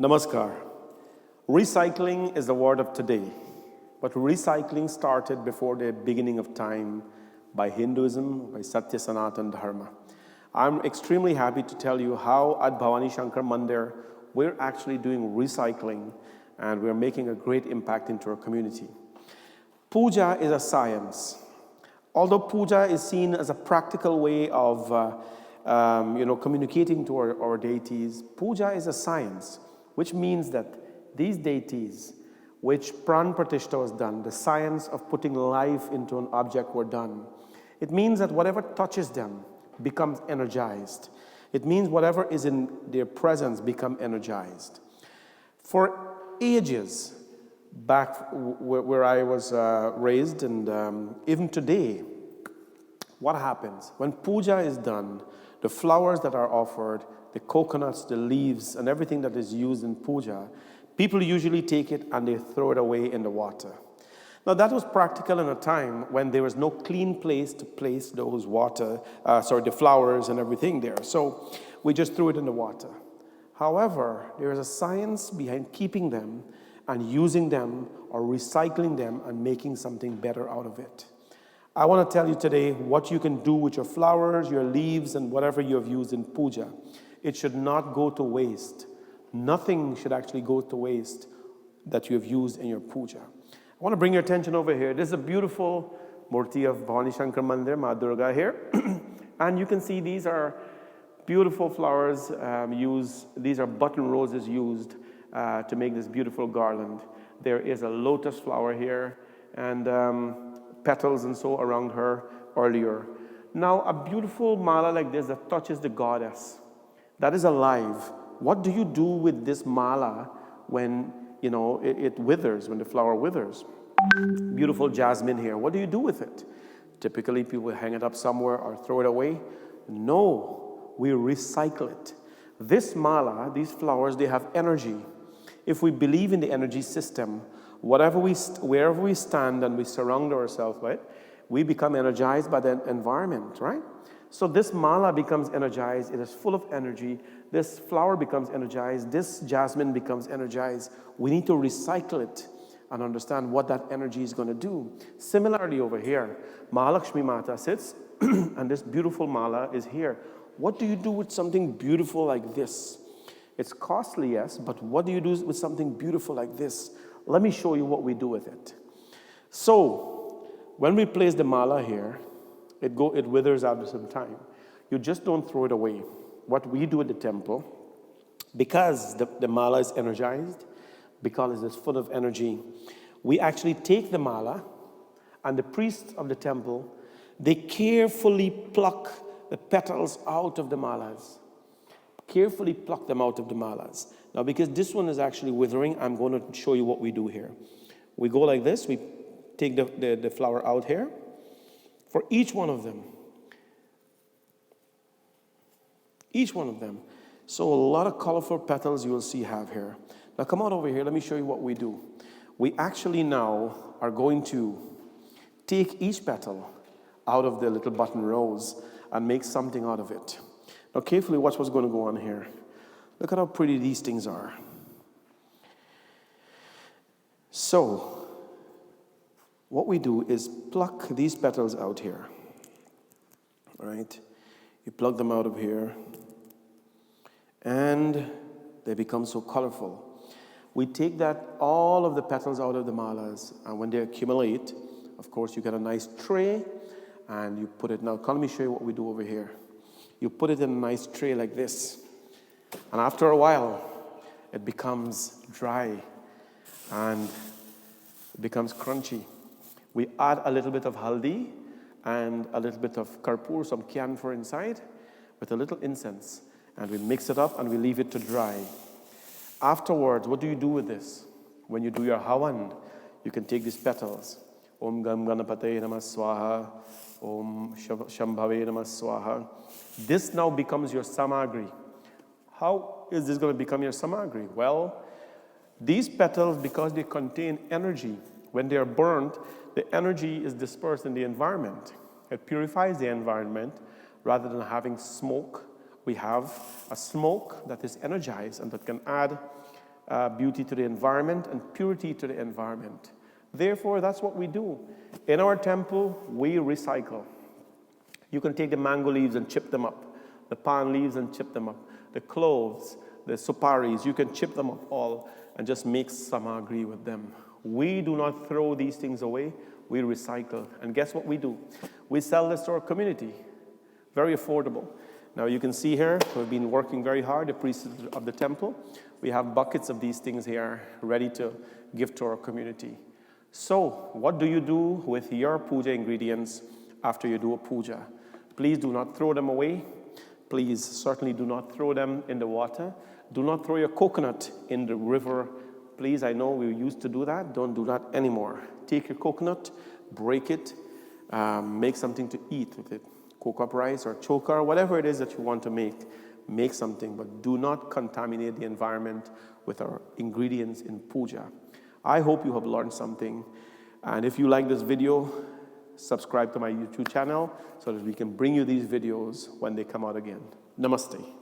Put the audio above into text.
Namaskar. Recycling is the word of today, but recycling started before the beginning of time by Hinduism, by Satya Sanatan Dharma. I'm extremely happy to tell you how at Bhavani Shankar Mandir we're actually doing recycling and we're making a great impact into our community. Puja is a science. Although puja is seen as a practical way of communicating to our deities, puja is a science, which means that these deities, which pran pratishtha was done, the science of putting life into an object were done. It means that whatever touches them becomes energized. It means whatever is in their presence become energized. For ages, back where I was raised, and even today, what happens? When puja is done, the flowers that are offered, the coconuts, the leaves, and everything that is used in puja, people usually take it and they throw it away in the water. Now that was practical in a time when there was no clean place to place those the flowers and everything there. So we just threw it in the water. However, there is a science behind keeping them and using them or recycling them and making something better out of it. I want to tell you today what you can do with your flowers, your leaves, and whatever you have used in puja. It should not go to waste. Nothing should actually go to waste that you have used in your puja. I want to bring your attention over here. This is a beautiful murti of Bhavani Shankar Mandir, Ma Durga here. And you can see these are beautiful flowers used. These are button roses used to make this beautiful garland. There is a lotus flower here and petals and so around her earlier. Now a beautiful mala like this that touches the goddess, that is alive. What do you do with this mala when it withers, when the flower withers? Beautiful jasmine here. What do you do with it? Typically people hang it up somewhere or throw it away. No, we recycle it. This mala, these flowers, they have energy. If we believe in the energy system, wherever we stand and we surround ourselves with, we become energized by the environment, right? So this mala becomes energized. It is full of energy. This flower becomes energized. This jasmine becomes energized. We need to recycle it and understand what that energy is going to do. Similarly over here, Mahalakshmi Mata sits and this beautiful mala is here. What do you do with something beautiful like this? It's costly, yes, but what do you do with something beautiful like this? Let me show you what we do with it. So, when we place the mala here, it withers after some time. You just don't throw it away. What we do at the temple, because the mala is energized, because it's full of energy, we actually take the mala, and the priests of the temple, they carefully pluck the petals out of the malas. Carefully pluck them out of the malas. Now, because this one is actually withering, I'm going to show you what we do here. We go like this. We take the flower out here. For each one of them. Each one of them. So a lot of colorful petals you will see have here. Now come on over here. Let me show you what we do. We actually now are going to take each petal out of the little button rose and make something out of it. Now carefully watch what's going to go on here. Look at how pretty these things are. So, what we do is pluck these petals out here. All right? You pluck them out of here. And they become so colorful. We take all of the petals out of the malas, and when they accumulate, of course, you get a nice tray, and you put it. Now, let me show you what we do over here. You put it in a nice tray like this. And after a while, it becomes dry and it becomes crunchy. We add a little bit of haldi and a little bit of karpur, some camphor inside, with a little incense. And we mix it up and we leave it to dry. Afterwards, what do you do with this? When you do your havan, you can take these petals. Om Gam Ganapate Namah Swaha. Om Shambhave Namah Swaha. This now becomes your samagri. How is this going to become your samagri? Well, these petals, because they contain energy, when they are burnt, the energy is dispersed in the environment. It purifies the environment. Rather than having smoke, we have a smoke that is energized and that can add beauty to the environment and purity to the environment. Therefore, that's what we do. In our temple, we recycle. You can take the mango leaves and chip them up, the palm leaves and chip them up, the cloves, the suparis, you can chip them up all and just make samagri with them. We do not throw these things away, we recycle. And guess what we do? We sell this to our community, very affordable. Now you can see here, we've been working very hard, the priests of the temple. We have buckets of these things here ready to give to our community. So, what do you do with your puja ingredients after you do a puja? Please do not throw them away. Please certainly do not throw them in the water. Do not throw your coconut in the river. Please, I know we used to do that. Don't do that anymore. Take your coconut, break it, make something to eat with it. Cook up rice or choka, whatever it is that you want to make something, but do not contaminate the environment with our ingredients in puja. I hope you have learned something. And if you like this video, subscribe to my YouTube channel so that we can bring you these videos when they come out again. Namaste.